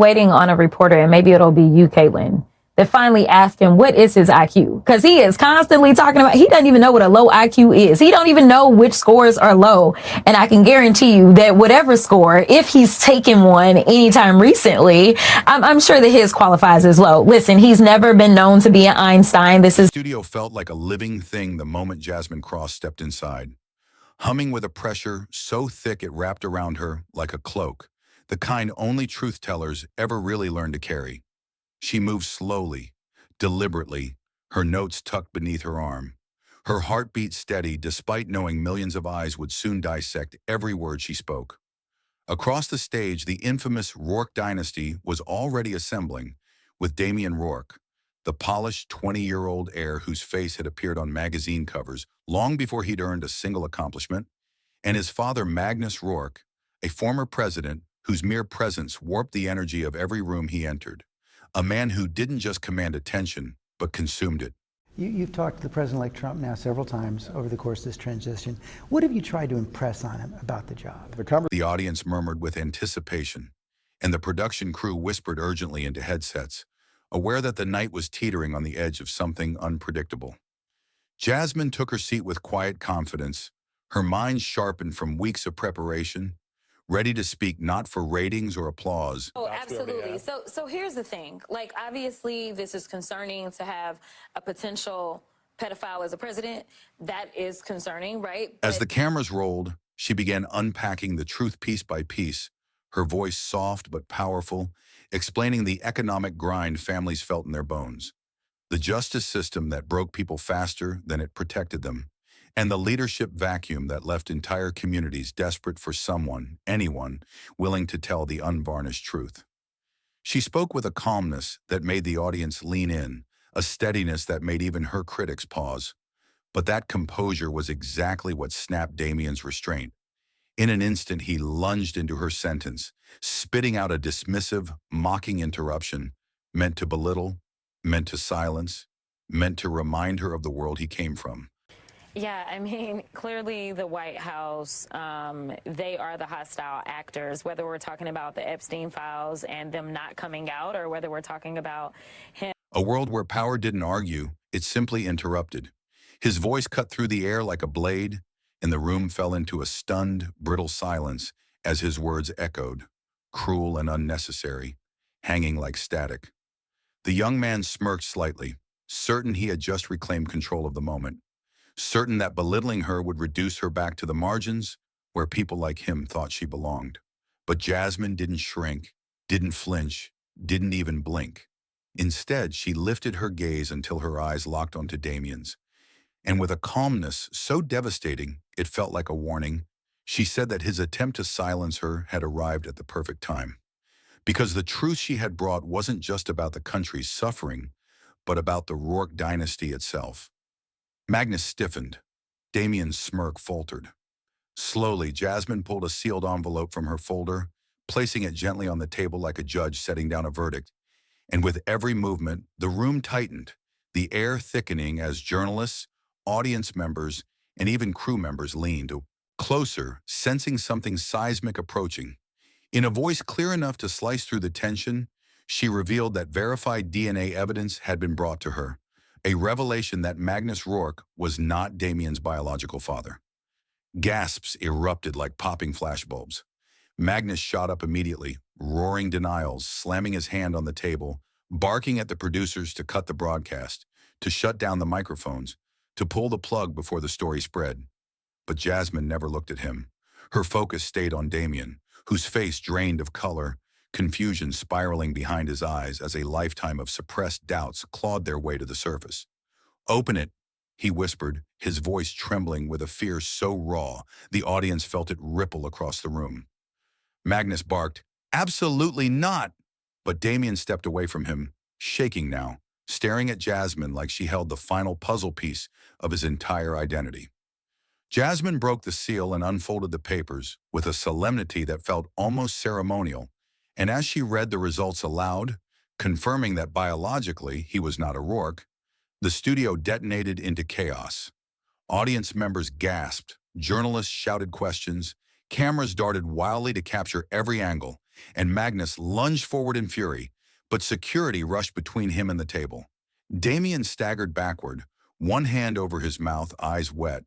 waiting on a reporter, and maybe it'll be you, Caitlin, that finally ask him what is his IQ, because he is constantly talking about he doesn't even know what a low IQ is. He don't even know which scores are low, and I can guarantee you that whatever score, if he's taken one anytime recently, I'm sure that his qualifies as low. Listen, he's never been known to be an Einstein. This is The studio felt like a living thing the moment Jasmine Cross stepped inside, humming with a pressure so thick it wrapped around her like a cloak, the kind only truth-tellers ever really learn to carry. She moved slowly, deliberately, her notes tucked beneath her arm. Her heartbeat steady despite knowing millions of eyes would soon dissect every word she spoke. Across the stage, the infamous Rourke dynasty was already assembling, with Damian Rourke, the polished 20-year-old heir whose face had appeared on magazine covers long before he'd earned a single accomplishment, and his father Magnus Rourke, a former president whose mere presence warped the energy of every room he entered. A man who didn't just command attention, but consumed it. You've talked to the president like Trump now several times over the course of this transition. What have you tried to impress on him about the job? The audience murmured with anticipation, and the production crew whispered urgently into headsets, aware that the night was teetering on the edge of something unpredictable. Jasmine took her seat with quiet confidence, her mind sharpened from weeks of preparation, ready to speak not for ratings or applause. Oh, absolutely. So here's the thing. Like, obviously, this is concerning to have a potential pedophile as a president. That is concerning, right? As the cameras rolled, she began unpacking the truth piece by piece, her voice soft but powerful, explaining the economic grind families felt in their bones, the justice system that broke people faster than it protected them, and the leadership vacuum that left entire communities desperate for someone, anyone, willing to tell the unvarnished truth. She spoke with a calmness that made the audience lean in, a steadiness that made even her critics pause. But that composure was exactly what snapped Damian's restraint. In an instant, he lunged into her sentence, spitting out a dismissive, mocking interruption, meant to belittle, meant to silence, meant to remind her of the world he came from. Yeah, I mean, clearly the White House, they are the hostile actors, whether we're talking about the Epstein files and them not coming out, or whether we're talking about him. A world where power didn't argue, it simply interrupted. His voice cut through the air like a blade, and the room fell into a stunned, brittle silence as his words echoed, cruel and unnecessary, hanging like static. The young man smirked slightly, certain he had just reclaimed control of the moment, certain that belittling her would reduce her back to the margins where people like him thought she belonged. But Jasmine didn't shrink, didn't flinch, didn't even blink. Instead, she lifted her gaze until her eyes locked onto Damian's. And with a calmness so devastating it felt like a warning, she said that his attempt to silence her had arrived at the perfect time. Because the truth she had brought wasn't just about the country's suffering, but about the Rourke dynasty itself. Magnus stiffened. Damian's smirk faltered. Slowly, Jasmine pulled a sealed envelope from her folder, placing it gently on the table like a judge setting down a verdict. And with every movement, the room tightened, the air thickening as journalists, audience members, and even crew members leaned closer, sensing something seismic approaching. In a voice clear enough to slice through the tension, she revealed that verified DNA evidence had been brought to her, a revelation that Magnus Rourke was not Damian's biological father. Gasps erupted like popping flashbulbs. Magnus shot up immediately, roaring denials, slamming his hand on the table, barking at the producers to cut the broadcast, to shut down the microphones, to pull the plug before the story spread. But Jasmine never looked at him. Her focus stayed on Damian, whose face drained of color, confusion spiraling behind his eyes as a lifetime of suppressed doubts clawed their way to the surface. "Open it," he whispered, his voice trembling with a fear so raw the audience felt it ripple across the room. Magnus barked, "Absolutely not!" But Damian stepped away from him, shaking now, staring at Jasmine like she held the final puzzle piece of his entire identity. Jasmine broke the seal and unfolded the papers with a solemnity that felt almost ceremonial, and as she read the results aloud, confirming that biologically he was not a Rourke, the studio detonated into chaos. Audience members gasped, journalists shouted questions, cameras darted wildly to capture every angle, and Magnus lunged forward in fury, but security rushed between him and the table. Damien staggered backward, one hand over his mouth, eyes wet,